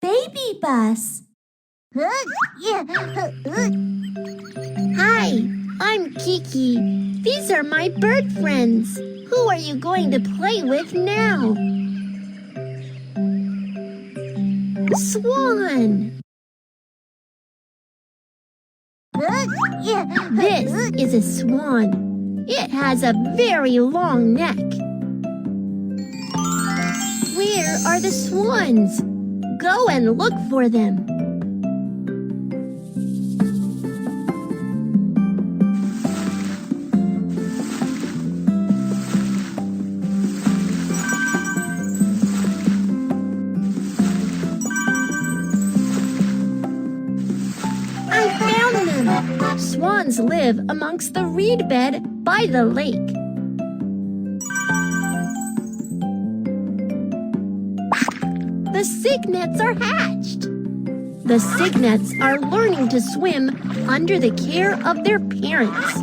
BabyBus. Hi, I'm Kiki. These are my bird friends. Who are you going to play with now? Swan. This is a swan. It has a very long neck. Where are the swans? Go and look for them. I found them. Swans live amongst the reed bed by the lake. The cygnets are hatched. The cygnets are learning to swim under the care of their parents.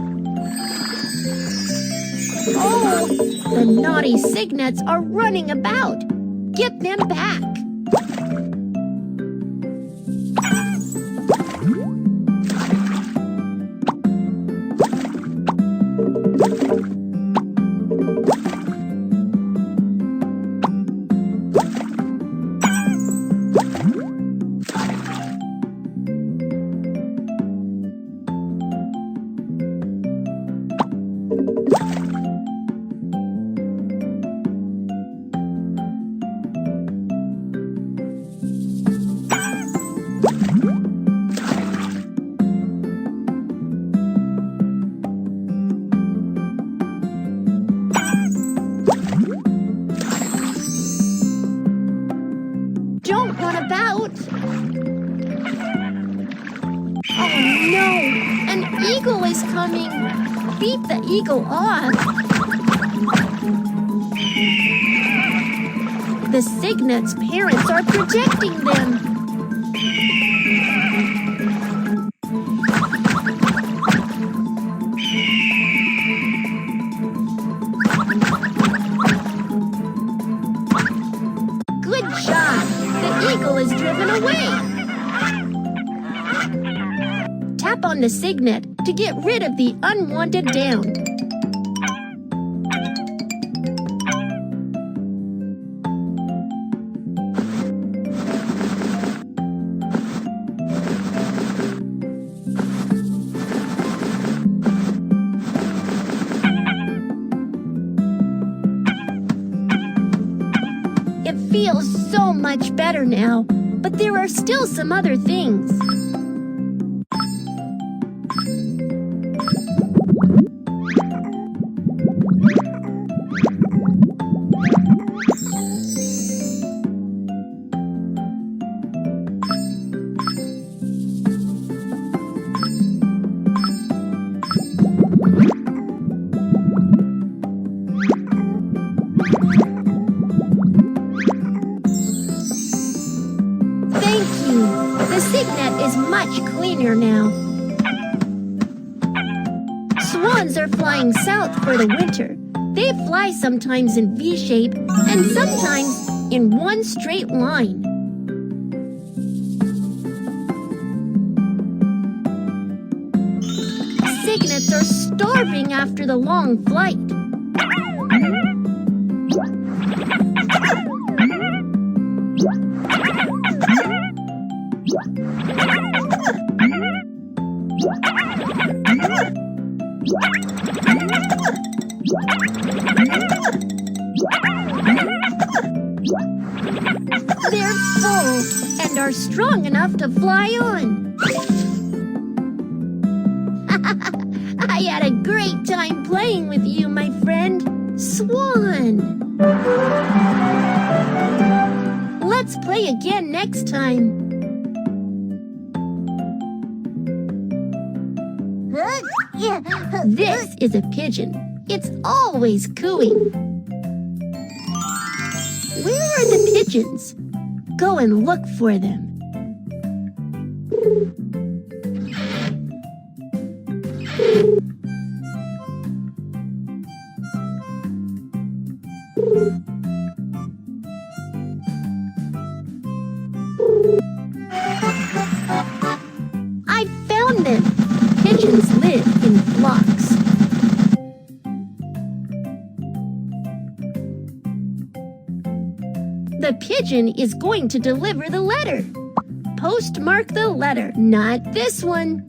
Oh, the naughty cygnets are running about. Get them back. Don't run about. Oh no, an eagle is coming. Beat the eagle off. The cygnets' parents are protecting them. Good job. The eagle is driven away. Tap on the cygnet to get rid of the unwanted down. It feels so much better now, but there are still some other things. The cygnet is much cleaner now. Swans are flying south for the winter. They fly sometimes in V shape and sometimes in one straight line. Cygnets are starving after the long flight. They're full and are strong enough to fly on. I had a great time playing with you, my friend, Swan. Let's play again next time. This is a pigeon. It's always cooing. Where are the pigeons? Go and look for them. pigeons live in flocks. The pigeon is going to deliver the letter. Postmark the letter, not this one.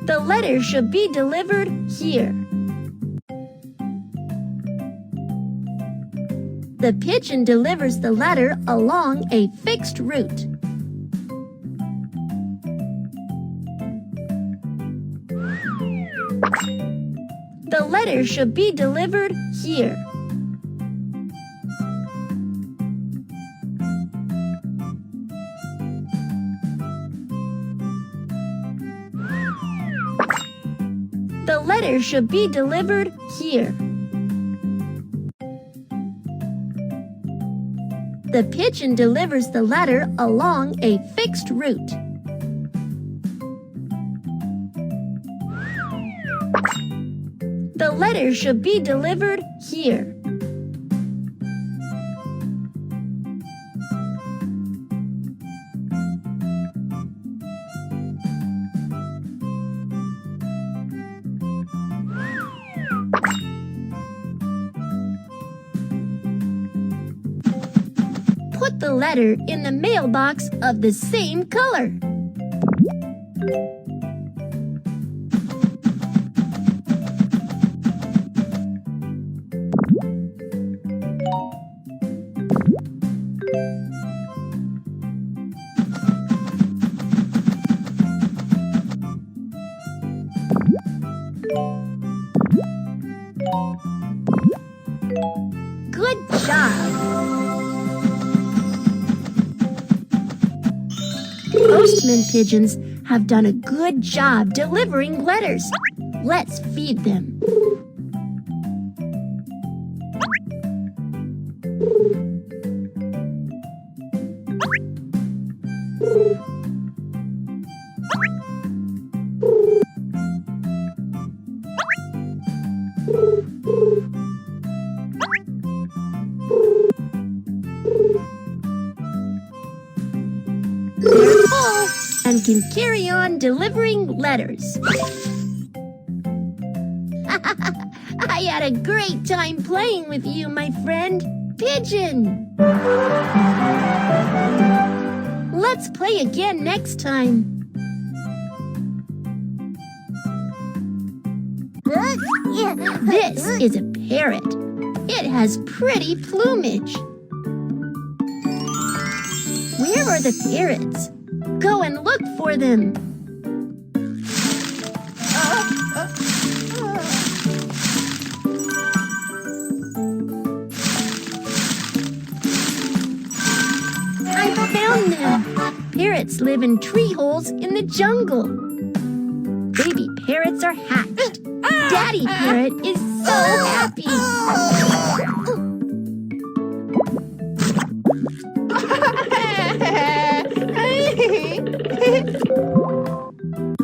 The letter should be delivered here. The pigeon delivers the letter along a fixed route. The letter should be delivered here. The letter should be delivered here. The pigeon delivers the letter along a fixed route. The letter should be delivered here. Put the letter in the mailbox of the same color. Good job! Postman pigeons have done a good job delivering letters. Let's feed them. They're full and can carry on delivering letters. I had a great time playing with you, my friend, Pigeon. Let's play again next time. This is a parrot. It has pretty plumage. Where are the parrots? Go and look for them. I found them. Parrots live in tree holes in the jungle. Baby parrots are hatched. Daddy parrot is so happy.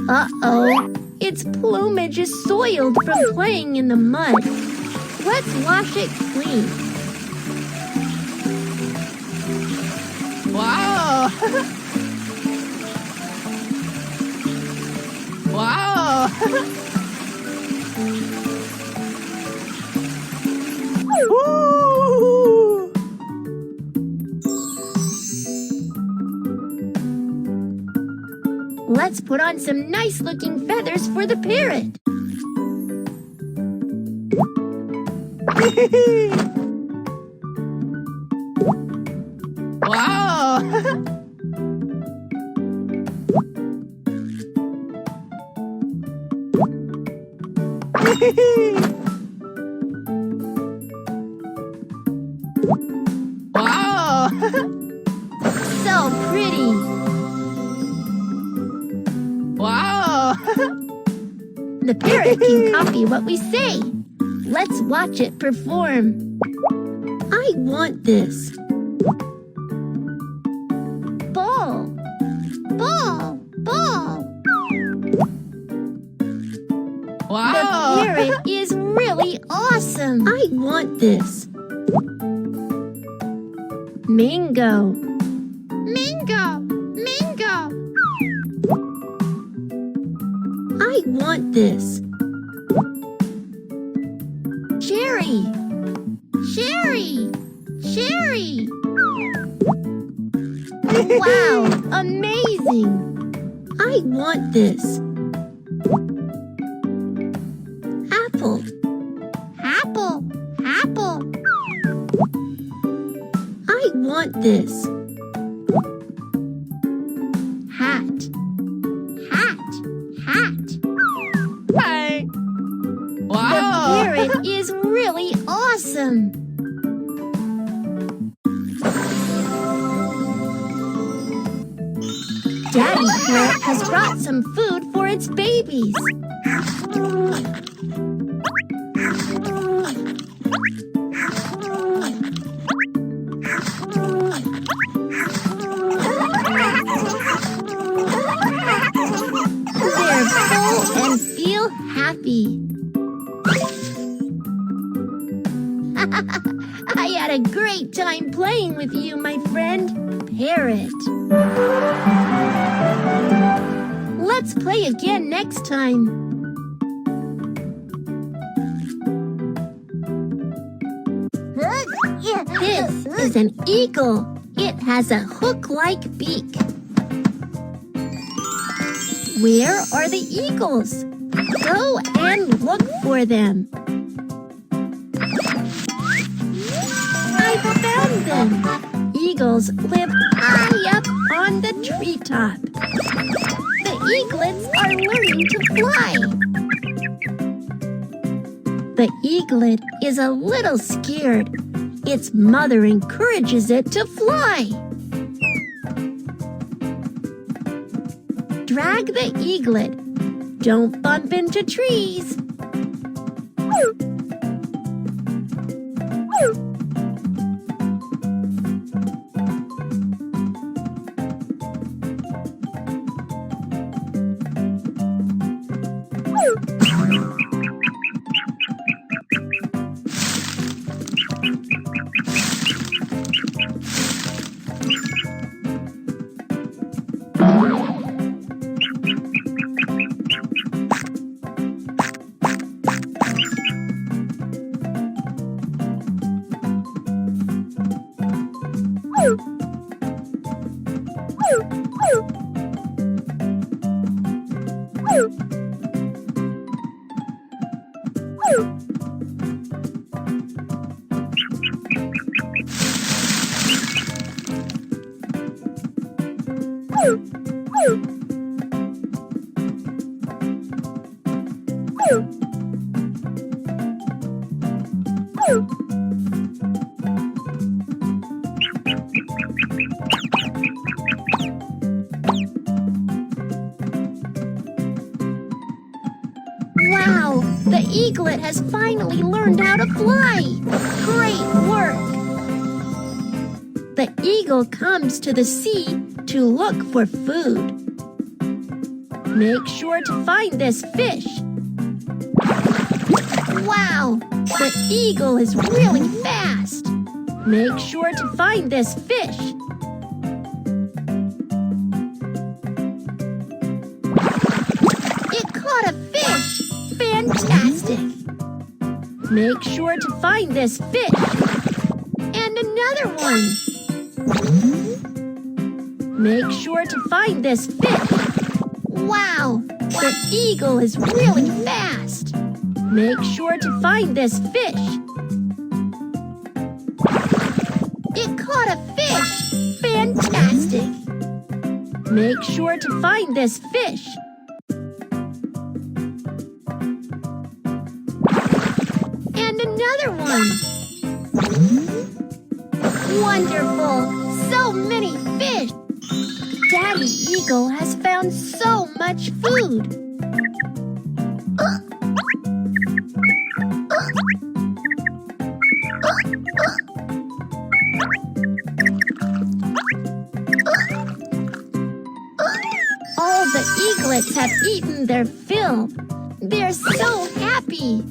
Uh-oh, its plumage is soiled from playing in the mud. Let's wash it clean. Wow! Wow! Woo! Let's put on some nice-looking feathers for the parrot. Wow! Wow! So pretty. Wow! The parrot can copy what we say. Let's watch it perform. I want this. Ball. Ball. Ball. Wow! The parrot is really awesome. I want this. Mango. Mango. Mango. I want this. Cherry. Cherry. Cherry. Wow, amazing. I want this. Apple. Apple. Apple. I want this. Hat. Hat. Hat. Hey! The Wow! parrot is really awesome. Daddy Parrot has brought some food for its babies. They're full and feel happy. I had a great time playing with you, my friend, Parrot. Let's play again next time. This is an eagle. It has a hook-like beak. Where are the eagles? Go and look for them. I found them. Eagles live high up on the treetop. The eaglets are learning to fly. The eaglet is a little scared. Its mother encourages it to fly. Drag the eaglet. Don't bump into trees. Wow, the eaglet has finally learned how to fly. Great work! The eagle comes to the sea to look for food. Make sure to find this fish. Wow, the eagle is really fast. Make sure to find this fish. It caught a fish. Fantastic. Make sure to find this fish. And another one. Make sure to find this fish. Wow, the eagle is really fast. Make sure to find this fish. It caught a fish. Fantastic. Make sure to find this fish. another one. Wonderful! So many fish! Daddy Eagle has found so much food. All the eaglets have eaten their fill. They're so happy.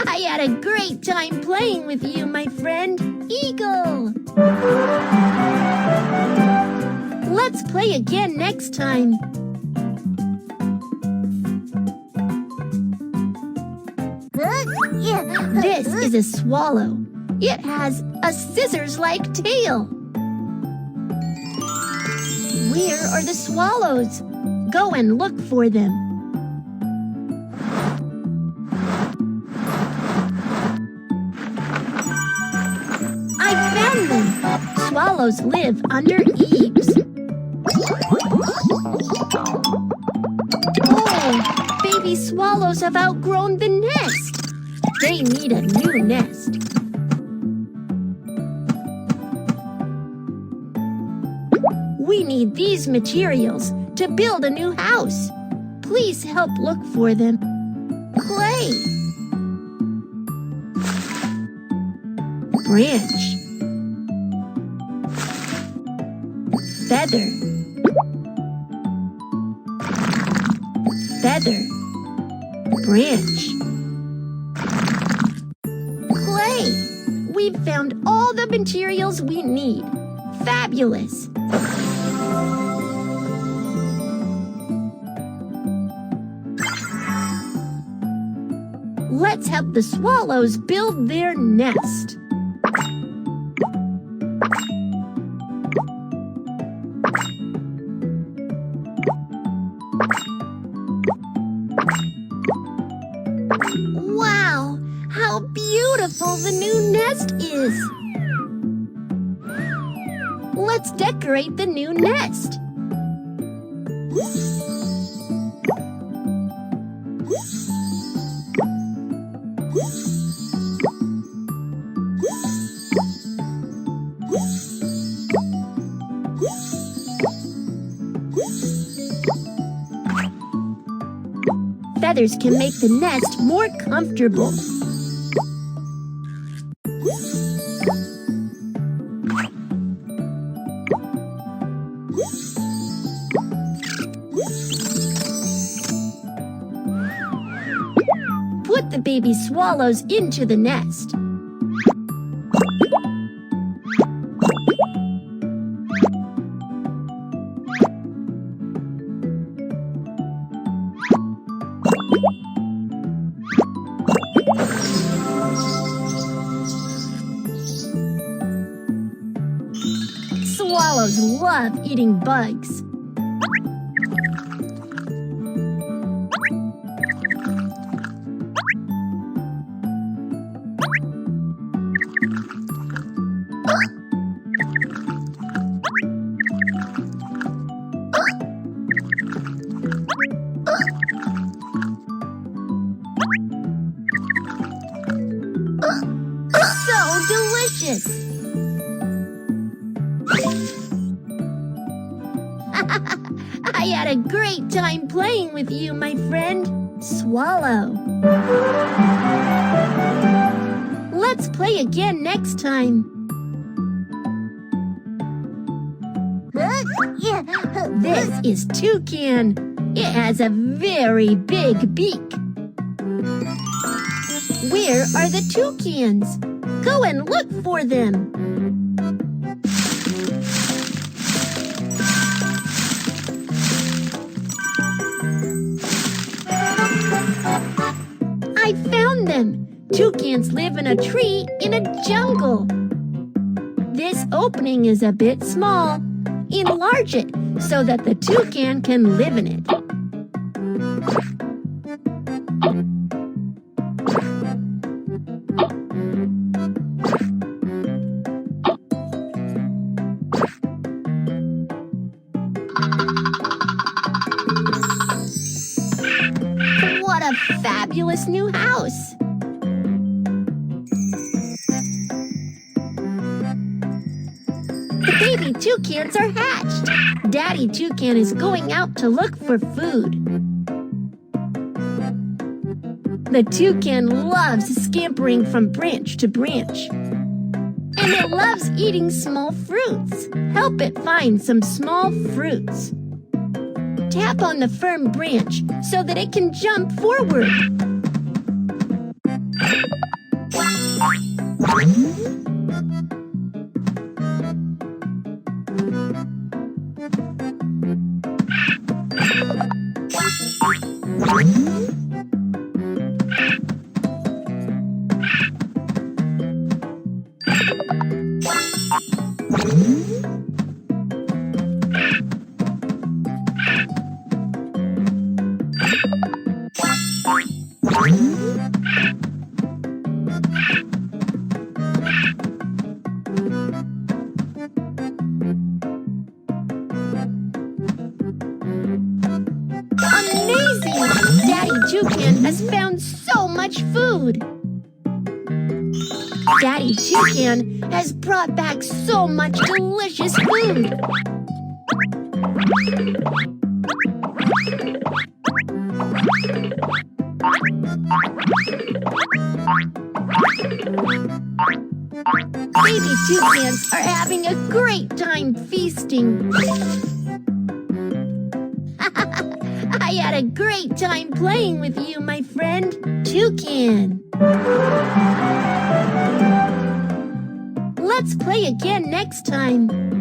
I had a great time playing with you, my friend, Eagle. Let's play again next time. This is a swallow. It has a scissors-like tail. Where are the swallows? Go and look for them. I found them. Swallows live under eaves. Oh, baby swallows have outgrown the nest. They need a new nest. We need these materials to build a new house. Please help look for them. Clay. Branch. Feather. Feather. Branch. Clay. We've found all the materials we need. Fabulous. Let's help the swallows build their nest. Wow, how beautiful the new nest is! Let's decorate the new nest. Feathers can make the nest more comfortable. Put the baby swallows into the nest. Swallows love eating bugs. So delicious! I had a great time playing with you, my friend, Swallow. Let's play again next time. This is Toucan. It has a very big beak. Where are the toucans? Go and look for them. I found them. Toucans live in a tree in a jungle. This opening is a bit small. Enlarge it so that the toucan can live in it. What a fabulous new house! toucans are hatched. Daddy toucan is going out to look for food. The toucan loves scampering from branch to branch. And it loves eating small fruits. Help it find some small fruits. Tap on the firm branch so that it can jump forward. Amazing! Daddy Toucan has found so much food. Daddy Toucan has brought back so much delicious food. Baby toucans are having a great time feasting. I had a great time playing with you, my friend, Toucan. Let's play again next time.